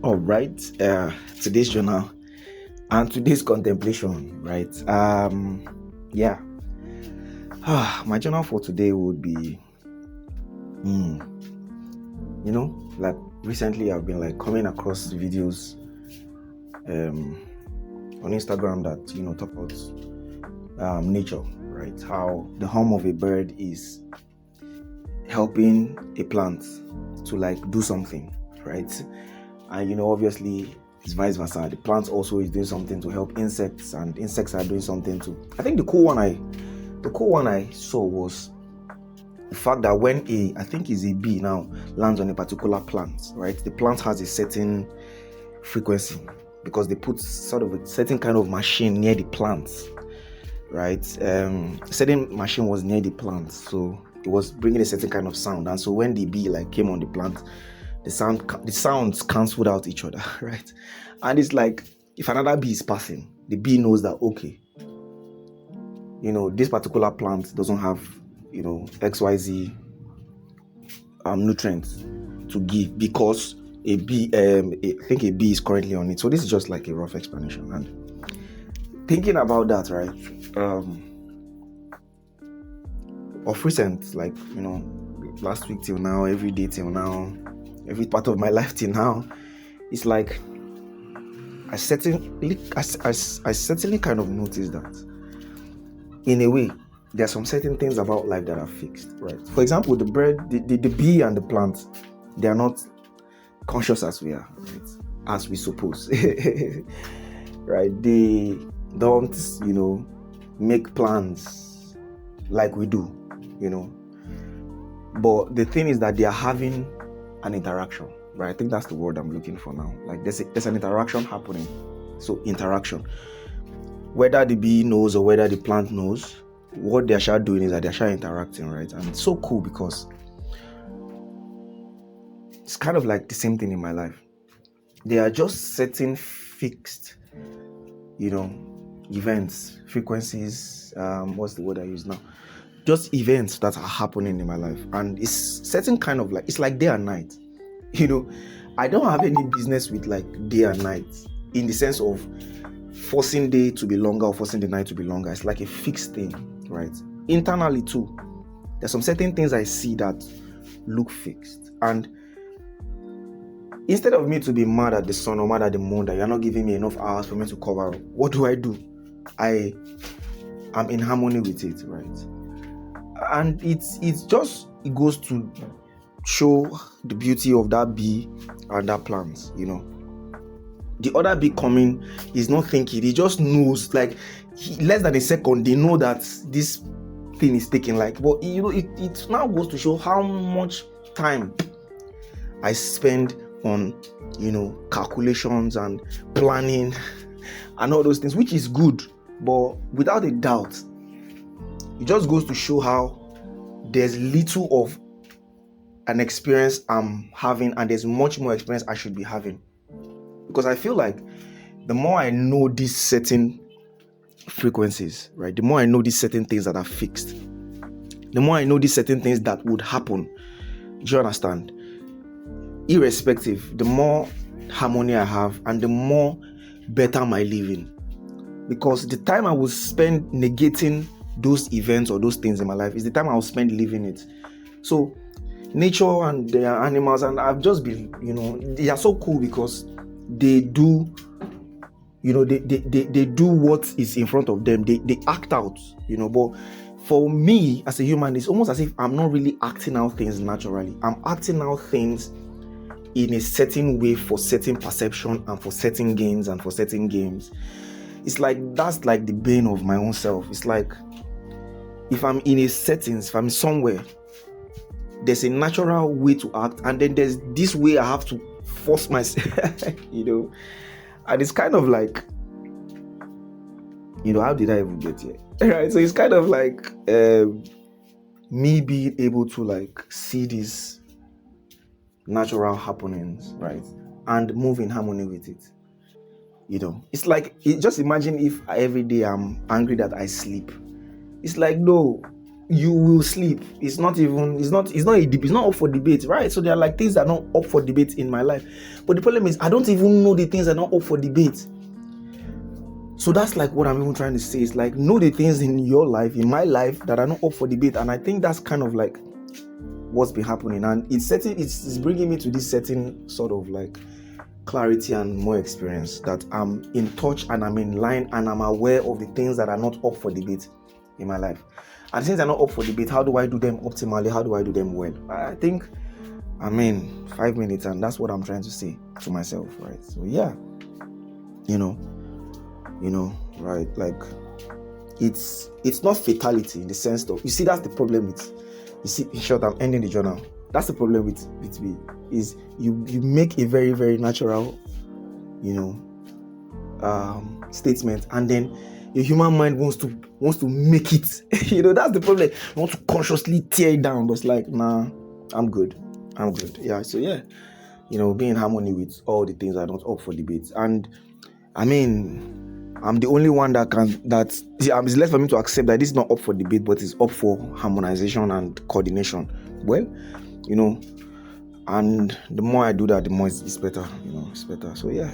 All right. Today's journal and today's contemplation, right? Yeah. My journal for today would be, like recently I've been like coming across videos on Instagram that talk about nature, right? How the hum of a bird is helping a plant to like do something, right? And obviously it's vice versa. The plant also is doing something to help insects, and insects are doing something too. I think the cool one I saw was the fact that when I think it's a bee now lands on a particular plant, right? The plant has a certain frequency because they put sort of a certain kind of machine near the plant, right? Certain machine was near the plant, so it was bringing a certain kind of sound. And so when the bee like came on the plant, the sounds cancelled out each other, right? And it's like if another bee is passing, the bee knows that okay, this particular plant doesn't have XYZ nutrients to give because I think a bee is currently on it. So this is just like a rough explanation. And thinking about that, right? Of recent, like last week till now, every day till now, every part of my life till now, it's like I certainly kind of noticed that in a way there are some certain things about life that are fixed, right? For example, the bird, the bee and the plant, they are not conscious as we are, right? As we suppose. Right? They don't make plans like we do, but the thing is that they are having an interaction, right? I think that's the word I'm looking for now. Like there's an interaction happening. So interaction, whether the bee knows or whether the plant knows, what they're doing is that they're interacting, right? And it's so cool because it's kind of like the same thing in my life. They are just certain fixed, events, frequencies, what's the word I use now? Just events that are happening in my life. And it's certain kind of like, it's like day and night. I don't have any business with like day and night in the sense of forcing day to be longer or forcing the night to be longer. It's like a fixed thing, right? Internally too, there's some certain things I see that look fixed. And instead of me to be mad at the sun or mad at the moon that you're not giving me enough hours for me to cover up, what do? I am in harmony with it, right? And it goes to show the beauty of that bee and that plant, The other bee coming is not thinking, he just knows, like less than a second, they know that this thing is taking like, but it now goes to show how much time I spend on, calculations and planning and all those things, which is good, but without a doubt, it just goes to show how there's little of an experience I'm having and there's much more experience I should be having. Because I feel like the more I know these certain frequencies, right, the more I know these certain things that are fixed, the more I know these certain things that would happen. Do you understand? Irrespective, the more harmony I have and the more better my living. Because the time I will spend negating those events or those things in my life is the time I will spend living it. So nature and the animals, and I've just been, they are so cool because they do, they do what is in front of them. They act out, but for me as a human, it's almost as if I'm not really acting out things naturally. I'm acting out things in a certain way for certain perception and for certain gains and for certain games. It's like, that's like the bane of my own self. It's like, if I'm in a settings, if I'm somewhere, there's a natural way to act, and then there's this way I have to force myself, and it's kind of like, how did I even get here? Right? So it's kind of like me being able to like see these natural happenings, right, and move in harmony with it. It's like, just imagine if every day I'm angry that I sleep. It's like, no, you will sleep. It's not up for debate, right? So there are like things that are not up for debate in my life. But the problem is I don't even know the things that are not up for debate. So that's like what I'm even trying to say. It's like, know the things in your life, in my life, that are not up for debate. And I think that's kind of like what's been happening. And it's bringing me to this certain sort of like clarity and more experience, that I'm in touch and I'm in line and I'm aware of the things that are not up for debate in my life. And since they're not up for debate, how do I do them optimally? How do I do them well? I think, 5 minutes, and that's what I'm trying to say to myself, right? So yeah, right? Like, it's not fatality in the sense of, you see, that's the problem with, you see, in short, I'm ending the journal. That's the problem with me, is you make a very, very natural, statement, and then your human mind wants to make it. That's the problem. You want to consciously tear it down, but it's like, nah, I'm good. Yeah. So yeah, be in harmony with all the things that are not up for debate. And I'm the only one it's left for me to accept that this is not up for debate, but it's up for harmonization and coordination. Well, and the more I do that, the more it's better. It's better. So yeah.